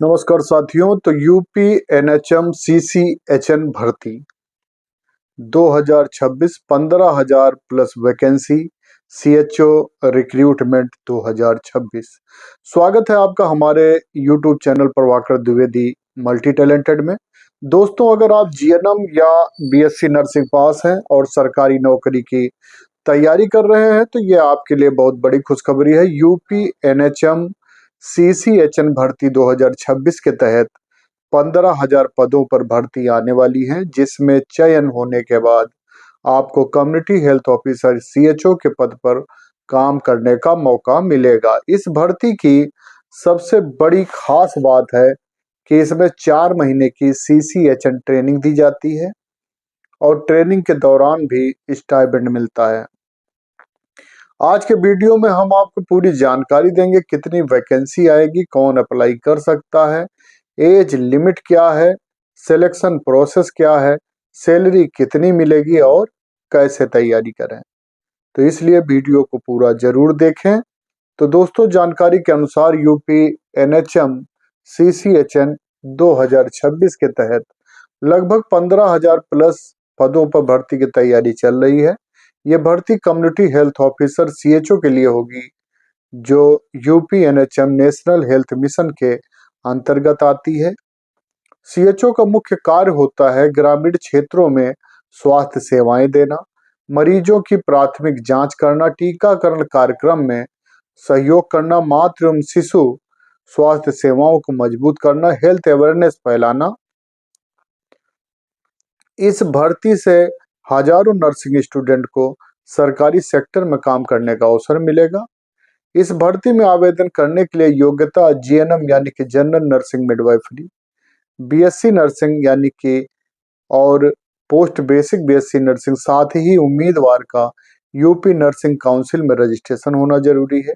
नमस्कार साथियों। तो यूपी एनएचएम सीसीएचएन भर्ती 2026 15,000 प्लस वैकेंसी सीएचओ रिक्रूटमेंट 2026। स्वागत है आपका हमारे YouTube channel Prabhakar Dwivedi multi talented में। दोस्तों, अगर आप जीएनएम या बीएससी नर्सिंग पास हैं और सरकारी नौकरी की तैयारी कर रहे हैं तो ये आपके लिए बहुत बड़ी खुशखबरी है। यूपी एनएचएम सीसीएचएन भर्ती 2026 के तहत 15,000 पदों पर भर्ती आने वाली है, जिसमें चयन होने के बाद आपको कम्युनिटी हेल्थ ऑफिसर सीएचओ के पद पर काम करने का मौका मिलेगा। इस भर्ती की सबसे बड़ी खास बात है कि इसमें 4 महीने की सीसीएचएन ट्रेनिंग दी जाती है और ट्रेनिंग के दौरान भी स्टाइपेंड मिलता है। आज के वीडियो में हम आपको पूरी जानकारी देंगे, कितनी वैकेंसी आएगी, कौन अप्लाई कर सकता है, एज लिमिट क्या है, सिलेक्शन प्रोसेस क्या है, सैलरी कितनी मिलेगी और कैसे तैयारी करें। तो इसलिए वीडियो को पूरा जरूर देखें। तो दोस्तों, जानकारी के अनुसार यूपी एनएचएम सीसीएचएन 2026 के तहत लगभग 15,000 प्लस पदों पर भर्ती की तैयारी चल रही है। ये भर्ती कम्युनिटी हेल्थ ऑफिसर सीएचओ के लिए होगी, जो UP NHM national health mission के अंतर्गत आती है। सीएचओ का मुख्य कार्य होता है ग्रामीण क्षेत्रों में स्वास्थ्य सेवाएं देना, मरीजों की प्राथमिक जांच करना, टीकाकरण कार्यक्रम में सहयोग करना, मातृ एवं शिशु स्वास्थ्य सेवाओं को मजबूत करना, हेल्थ अवेयरनेस फैलाना। इस भर्ती से हजारों नर्सिंग स्टूडेंट को सरकारी सेक्टर में काम करने का अवसर मिलेगा। इस भर्ती में आवेदन करने के लिए योग्यता जीएनएम यानी कि general nursing midwifery, BSc nursing यानी कि और पोस्ट बेसिक बीएससी नर्सिंग, साथ ही उम्मीदवार का यूपी नर्सिंग काउंसिल में रजिस्ट्रेशन होना जरूरी है।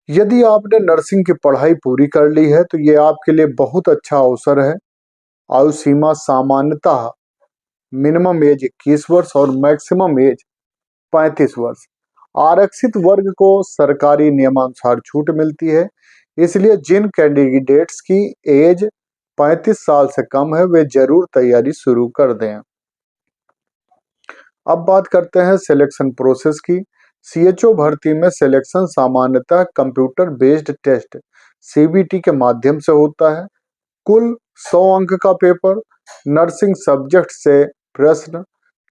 यदि आपने नर्सिंग की पढ़ाई पूरी कर ली है तो ये आपके लिए बहुत अच्छा अवसर है। आयु सीमा सामान्यतः मिनिमम एज 21 वर्ष और मैक्सिमम एज 35 वर्ष। आरक्षित वर्ग को सरकारी नियमानुसार छूट मिलती है, इसलिए जिन कैंडिडेट्स की एज 35 साल से कम है वे जरूर तैयारी शुरू कर दें। अब बात करते हैं सिलेक्शन प्रोसेस की। सीएचओ भर्ती में सिलेक्शन सामान्यतः कंप्यूटर बेस्ड टेस्ट सीबीटी के माध्यम से होता है। कुल 100 अंक का पेपर, नर्सिंग सब्जेक्ट से प्रश्न,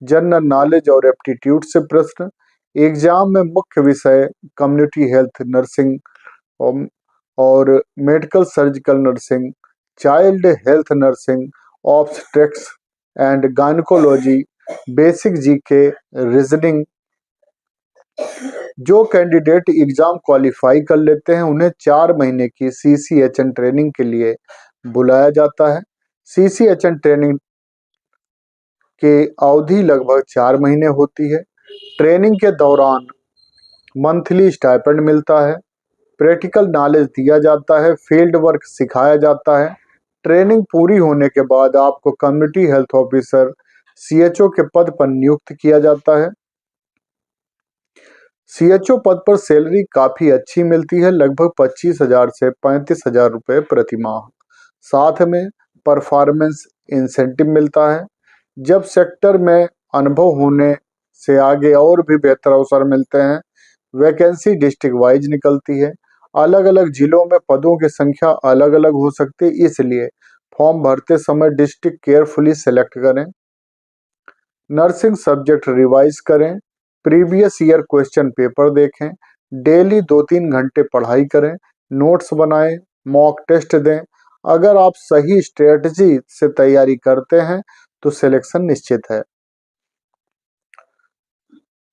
जनरल नॉलेज और एप्टीट्यूड से प्रश्न। एग्जाम में मुख्य विषय कम्युनिटी हेल्थ नर्सिंग और medical surgical nursing, child health nursing, obstetrics and gynaecology, basic GK, reasoning. जो कैंडिडेट एग्जाम क्वालिफाई कर लेते हैं उन्हें 4 महीने की सीसीएचएन ट्रेनिंग के लिए बुलाया जाता है। सीसीएचएन ट्रेनिंग की अवधि लगभग 4 महीने होती है। ट्रेनिंग के दौरान मंथली स्टाइपेंड मिलता है, प्रैक्टिकल नॉलेज दिया जाता है, फील्ड वर्क सिखाया जाता है। ट्रेनिंग पूरी होने के बाद आपको कम्युनिटी हेल्थ ऑफिसर सीएचओ के पद पर नियुक्त किया जाता है। सीएचओ पद पर सैलरी काफी अच्छी मिलती है, लगभग 25,000 से 35,000 रुपये प्रति माह। साथ में परफॉर्मेंस इंसेंटिव मिलता है। जब सेक्टर में अनुभव होने से आगे और भी बेहतर अवसर मिलते हैं। वैकेंसी डिस्ट्रिक्ट वाइज निकलती है। अलग अलग जिलों में पदों की संख्या अलग अलग हो सकती है, इसलिए फॉर्म भरते समय डिस्ट्रिक्ट केयरफुली सेलेक्ट करें। नर्सिंग सब्जेक्ट रिवाइज करें, प्रीवियस ईयर क्वेश्चन पेपर देखें, डेली 2-3 घंटे पढ़ाई करें, नोट्स बनाएं, मॉक टेस्ट दें। अगर आप सही स्ट्रेटजी से तैयारी करते हैं तो सिलेक्शन निश्चित है।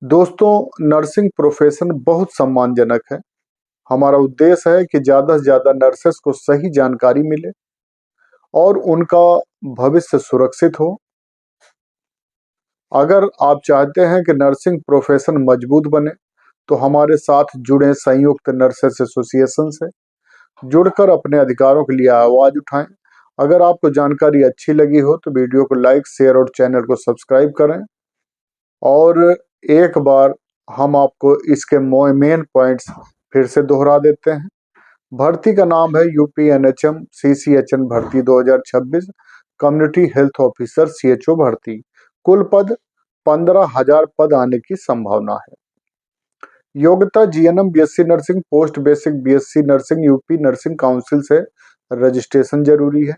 दोस्तों, नर्सिंग प्रोफेशन बहुत सम्मानजनक है। हमारा उद्देश्य है कि ज़्यादा से ज़्यादा नर्सेस को सही जानकारी मिले और उनका भविष्य सुरक्षित हो। अगर आप चाहते हैं कि नर्सिंग प्रोफेशन मजबूत बने तो हमारे साथ जुड़े संयुक्त नर्सेस एसोसिएशन से जुड़कर अपने अधिकारों के लिए आवाज़ उठाएं। अगर आपको जानकारी अच्छी लगी हो तो वीडियो को लाइक, शेयर और चैनल को सब्सक्राइब करें। और एक बार हम आपको इसके मेन पॉइंट्स फिर से दोहरा देते हैं। भर्ती का नाम है यूपीएनएचएम सीसीएचएन भर्ती 2026 कम्युनिटी हेल्थ ऑफिसर सीएचओ भर्ती। कुल पद 15,000 पद आने की संभावना है। योग्यता GNM BSc nursing post basic BSc nursing UP nursing council से रजिस्ट्रेशन जरूरी है।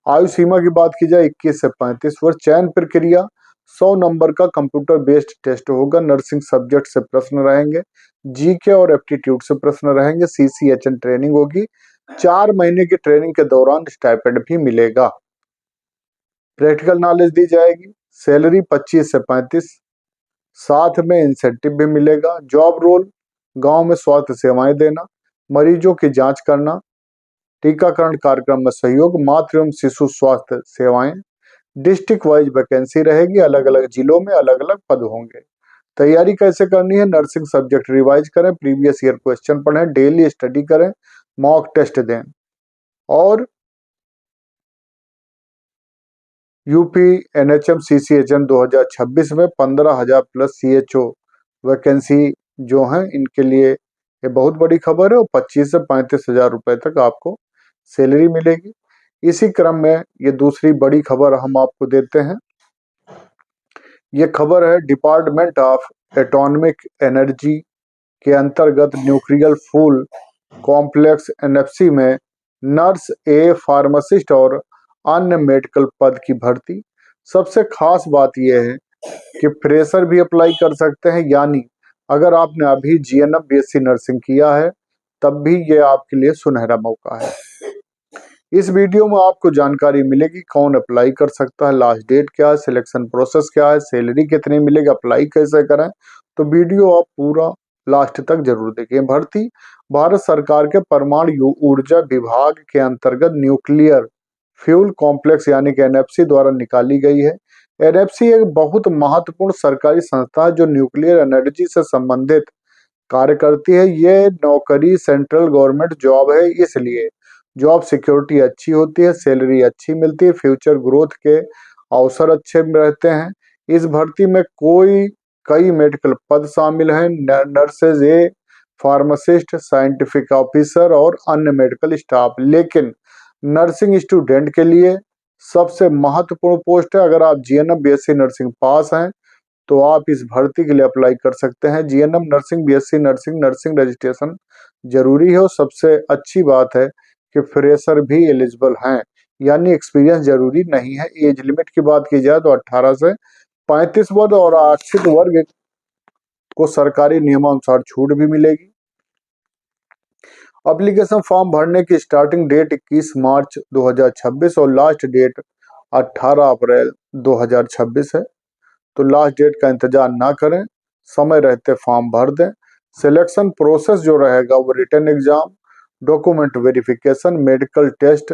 आयु सीमा की बात की जाए 21 से 35 वर्ष। चयन प्रक्रिया 100 नंबर का कंप्यूटर बेस्ड टेस्ट होगा। नर्सिंग सब्जेक्ट से प्रश्न रहेंगे, जीके और एप्टीट्यूड से प्रश्न रहेंगे। सीसीएचएन ट्रेनिंग होगी। 4 महीने की ट्रेनिंग के दौरान स्टाइपेंड भी मिलेगा। प्रैक्टिकल नॉलेज दी जाएगी। सैलरी 25 से 35, साथ में इंसेंटिव भी मिलेगा। जॉब रोल गांव में स्वास्थ्य सेवाएं देना, मरीजों की जांच करना, टीकाकरण कार्यक्रम में सहयोग, मातृ एवं शिशु स्वास्थ्य सेवाएं। डिस्ट्रिक्ट वाइज वैकेंसी रहेगी, अलग अलग जिलों में अलग अलग पद होंगे। तैयारी कैसे करनी है? नर्सिंग सब्जेक्ट रिवाइज करें, प्रीवियस ईयर क्वेश्चन पढ़ें, डेली स्टडी करें, मॉक टेस्ट दें और यूपी एनएचएम सीसीएचएन 2026 में 15,000 प्लस सीएचओ वैकेंसी जो हैं इनके लिए ये बहुत बड़ी खबर है और 25 से 35,000 रुपए तक आपको सैलरी मिलेगी। इसी क्रम में ये दूसरी बड़ी खबर हम आपको देते हैं। ये खबर है डिपार्टमेंट ऑफ एटॉमिक एनर्जी के अंतर्गत न्यूक्लियर फ्यूल कॉम्प्लेक्स एनएफसी में नर्स ए, फार्मासिस्ट और अन्य मेडिकल पद की भर्ती। सबसे खास बात यह है कि फ्रेशर भी अप्लाई कर सकते हैं, यानी अगर आपने अभी जीएनएम बीएससी नर्सिंग किया है तब भी ये आपके लिए सुनहरा मौका है। इस वीडियो में आपको जानकारी मिलेगी कौन अप्लाई कर सकता है, लास्ट डेट क्या है, सिलेक्शन प्रोसेस क्या है, सैलरी कितनी मिलेगी, अप्लाई कैसे करें। तो वीडियो आप पूरा लास्ट तक जरूर देखें। भर्ती भारत सरकार के परमाणु ऊर्जा विभाग के अंतर्गत न्यूक्लियर फ्यूल कॉम्प्लेक्स यानी कि एनएफसी द्वारा निकाली गई है। एनएफसी एक बहुत महत्वपूर्ण सरकारी संस्था है जो न्यूक्लियर एनर्जी से संबंधित कार्य करती है। ये नौकरी सेंट्रल गवर्नमेंट जॉब है, इसलिए जॉब सिक्योरिटी अच्छी होती है, सैलरी अच्छी मिलती है, फ्यूचर ग्रोथ के अवसर अच्छे रहते हैं। इस भर्ती में कई मेडिकल पद शामिल हैं, नर्सेज ए, फार्मासिस्ट, साइंटिफिक ऑफिसर और अन्य मेडिकल स्टाफ। लेकिन नर्सिंग स्टूडेंट के लिए सबसे महत्वपूर्ण पोस्ट है। अगर आप जीएनएम बीएससी नर्सिंग पास हैं तो आप इस भर्ती के लिए अप्लाई कर सकते हैं। GNM nursing BSc nursing nursing registration जरूरी है और सबसे अच्छी बात है कि फ्रेशर भी एलिजिबल हैं, यानी एक्सपीरियंस जरूरी नहीं है। एज लिमिट की बात की जाए तो 18 से 35 वर्ष और आरक्षित वर्ग को सरकारी नियमानुसार छूट भी मिलेगी। एप्लीकेशन फॉर्म भरने की स्टार्टिंग डेट 21 मार्च 2026 और लास्ट डेट 18 अप्रैल 2026 है। तो लास्ट डेट का इंतजार ना करें, समय रहते फॉर्म भर दें। सिलेक्शन प्रोसेस जो रहेगा वो written exam, document verification, medical test.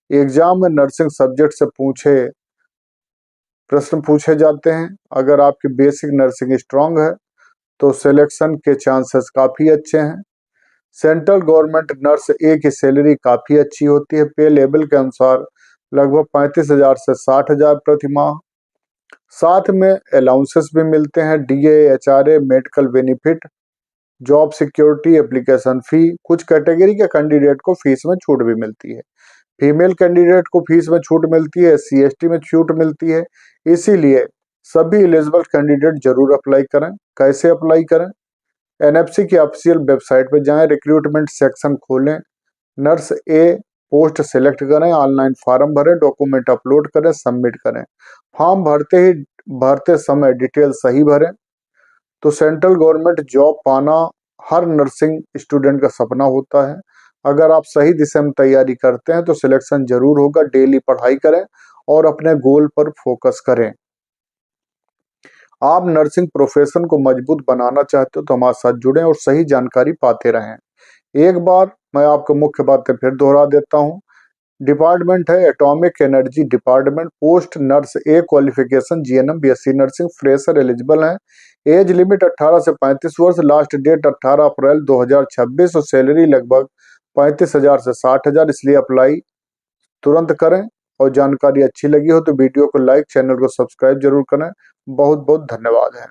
Exam में नर्सिंग सब्जेक्ट से प्रश्न पूछे जाते हैं। अगर आपकी बेसिक नर्सिंग स्ट्रांग है तो सिलेक्शन के चांसेस काफी अच्छे हैं। सेंट्रल गवर्नमेंट नर्स ए की सैलरी काफी अच्छी होती है। पे लेवल के अनुसार लगभग 35,000 से 60,000 प्रति माह। साथ में अलाउंसेस भी मिलते हैं, DA, HRA, medical benefit, job security, application fee. कुछ कैटेगरी के कैंडिडेट को फीस में छूट भी मिलती है। फीमेल कैंडिडेट को फीस में छूट मिलती है, एससी एसटी में छूट मिलती है। इसीलिए सभी एलिजिबल कैंडिडेट जरूर अप्लाई करें। कैसे अप्लाई करें? एनएफसी की ऑफिशियल वेबसाइट पर जाएं, रिक्रूटमेंट सेक्शन खोलें, नर्स ए पोस्ट सेलेक्ट करें, ऑनलाइन फॉर्म भरें, डॉक्यूमेंट अपलोड करें, सबमिट करें। फॉर्म भरते समय डिटेल सही भरें। तो सेंट्रल गवर्नमेंट जॉब पाना हर नर्सिंग स्टूडेंट का सपना होता है। अगर आप सही दिशा में तैयारी करते हैं तो सिलेक्शन जरूर होगा। डेली पढ़ाई करें और अपने गोल पर फोकस करें। आप नर्सिंग प्रोफेशन को मजबूत बनाना चाहते हो तो हमारे साथ जुड़ें और सही जानकारी पाते रहें। एक बार मैं आपको मुख्य बातें फिर दोहरा देता हूं। डिपार्टमेंट है atomic energy department. Post nurse A, qualification GNM BSc nursing, fresher eligible है। एज लिमिट 18 से 35 वर्ष, लास्ट डेट 18 अप्रैल 2026 और सैलरी लगभग 35,000 से 60,000। इसलिए अप्लाई तुरंत करें। और जानकारी अच्छी लगी हो तो वीडियो को लाइक, चैनल को सब्सक्राइब जरूर करें। बहुत बहुत धन्यवाद है।